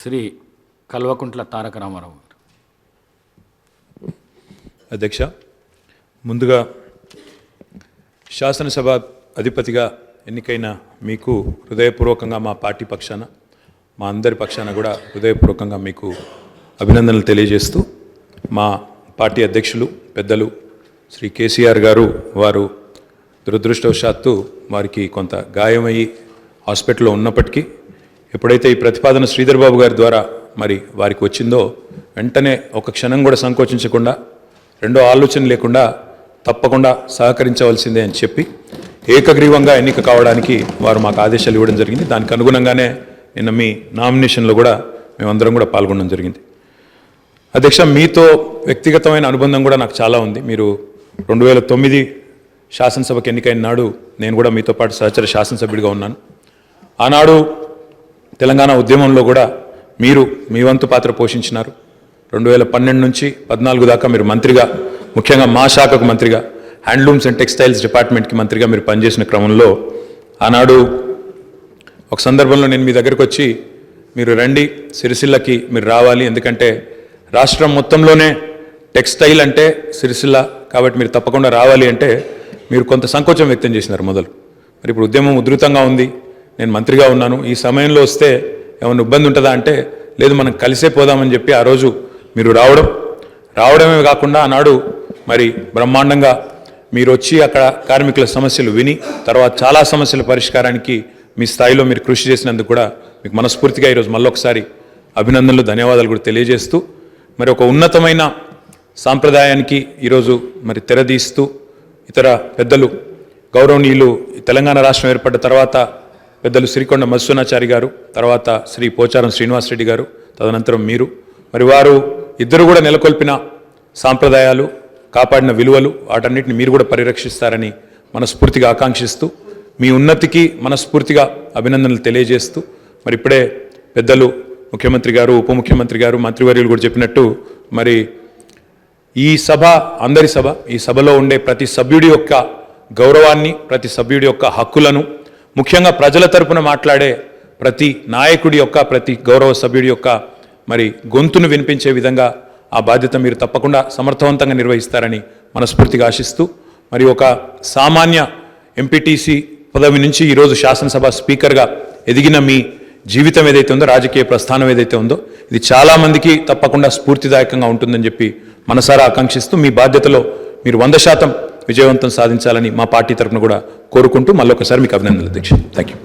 శ్రీ కల్వకుంట్ల తారక రామారావు గారు. అధ్యక్ష, ముందుగా శాసనసభ అధిపతిగా ఎన్నికైన మీకు హృదయపూర్వకంగా మా పార్టీ పక్షాన, మా అందరి పక్షాన కూడా హృదయపూర్వకంగా మీకు అభినందనలు తెలియజేస్తూ, మా పార్టీ అధ్యక్షులు పెద్దలు శ్రీ కేసీఆర్ గారు వారు దురదృష్టవశాత్తు వారికి కొంత గాయమయ్యి హాస్పిటల్లో ఉన్నప్పటికీ ఎప్పుడైతే ఈ ప్రతిపాదన శ్రీధర్ బాబు గారి ద్వారా మరి వారికి వచ్చిందో వెంటనే ఒక క్షణం కూడా సంకోచించకుండా, రెండో ఆలోచన లేకుండా తప్పకుండా సహకరించవలసిందే అని చెప్పి ఏకగ్రీవంగా ఎన్నిక కావడానికి వారు మాకు ఆదేశాలు ఇవ్వడం జరిగింది. దానికి అనుగుణంగానే నిన్న మీ నామినేషన్లో కూడా మేమందరం కూడా పాల్గొనడం జరిగింది. అధ్యక్ష, మీతో వ్యక్తిగతమైన అనుబంధం కూడా నాకు చాలా ఉంది. మీరు 2009 శాసనసభకు ఎన్నికైన నాడు నేను కూడా మీతో పాటు సహచర శాసనసభ్యుడిగా ఉన్నాను. ఆనాడు తెలంగాణ ఉద్యమంలో కూడా మీరు మీ వంతు పాత్ర పోషించినారు. 2012 నుంచి 14 దాకా మీరు మంత్రిగా, ముఖ్యంగా మా శాఖకు మంత్రిగా, హ్యాండ్లూమ్స్ అండ్ టెక్స్టైల్స్ డిపార్ట్మెంట్కి మంత్రిగా మీరు పనిచేసిన క్రమంలో ఆనాడు ఒక సందర్భంలో నేను మీ దగ్గరికి వచ్చి, మీరు రండి సిరిసిల్లకి మీరు రావాలి, ఎందుకంటే రాష్ట్రం మొత్తంలోనే టెక్స్టైల్ అంటే సిరిసిల్ల కాబట్టి మీరు తప్పకుండా రావాలి అంటే మీరు కొంత సంకోచం వ్యక్తం చేసినారు మొదలు. మరి ఇప్పుడు ఉద్యమం ఉధృతంగా ఉంది, నేను మంత్రిగా ఉన్నాను, ఈ సమయంలో వస్తే ఏమైనా ఇబ్బంది ఉంటుందా అంటే లేదు, మనం కలిసే పోదామని చెప్పి ఆ రోజు మీరు రావడమే కాకుండా ఆనాడు మరి బ్రహ్మాండంగా మీరు వచ్చి అక్కడ కార్మికుల సమస్యలు విని తర్వాత చాలా సమస్యల పరిష్కారానికి మీ స్థాయిలో మీరు కృషి చేసినందుకు కూడా మీకు మనస్ఫూర్తిగా ఈరోజు మళ్ళొకసారి అభినందనలు, ధన్యవాదాలు కూడా తెలియజేస్తూ, మరి ఒక ఉన్నతమైన సాంప్రదాయానికి ఈరోజు మరి తెరదీస్తూ ఇతర పెద్దలు గౌరవనీయులు తెలంగాణ రాష్ట్రం ఏర్పడ్డ తర్వాత పెద్దలు శ్రీకొండ మధుసూనాచారి గారు, తర్వాత శ్రీ పోచారం శ్రీనివాసరెడ్డి గారు, తదనంతరం మీరు, మరి వారు ఇద్దరు కూడా నెలకొల్పిన సాంప్రదాయాలు, కాపాడిన విలువలు, వాటన్నిటిని మీరు కూడా పరిరక్షిస్తారని మనస్ఫూర్తిగా ఆకాంక్షిస్తూ, మీ ఉన్నతికి మనస్ఫూర్తిగా అభినందనలు తెలియజేస్తూ, మరి ఇప్పుడే పెద్దలు ముఖ్యమంత్రి గారు, ఉప ముఖ్యమంత్రి గారు, మంత్రివర్యులు కూడా చెప్పినట్టు మరి ఈ సభ అందరి సభ, ఈ సభలో ఉండే ప్రతి సభ్యుడి యొక్క గౌరవాన్ని, ప్రతి సభ్యుడి యొక్క హక్కులను, ముఖ్యంగా ప్రజల తరపున మాట్లాడే ప్రతి నాయకుడి యొక్క, ప్రతి గౌరవ సభ్యుడి యొక్క మరి గొంతును వినిపించే విధంగా ఆ బాధ్యత మీరు తప్పకుండా సమర్థవంతంగా నిర్వహిస్తారని మనస్ఫూర్తిగా ఆశిస్తూ, మరి ఒక సామాన్య ఎంపీటీసీ పదవి నుంచి ఈరోజు శాసనసభ స్పీకర్గా ఎదిగిన మీ జీవితం ఏదైతే ఉందో, రాజకీయ ప్రస్థానం ఏదైతే ఉందో, ఇది చాలామందికి తప్పకుండా స్ఫూర్తిదాయకంగా ఉంటుందని చెప్పి మనసారా ఆకాంక్షిస్తూ, మీ బాధ్యతలో మీరు 100% విజయవంతం సాధించాలని మా పార్టీ తరఫున కూడా కోరుకుంటూ మళ్ళొకసారి మీకు అభినందనలు అధ్యక్ష. Thank you.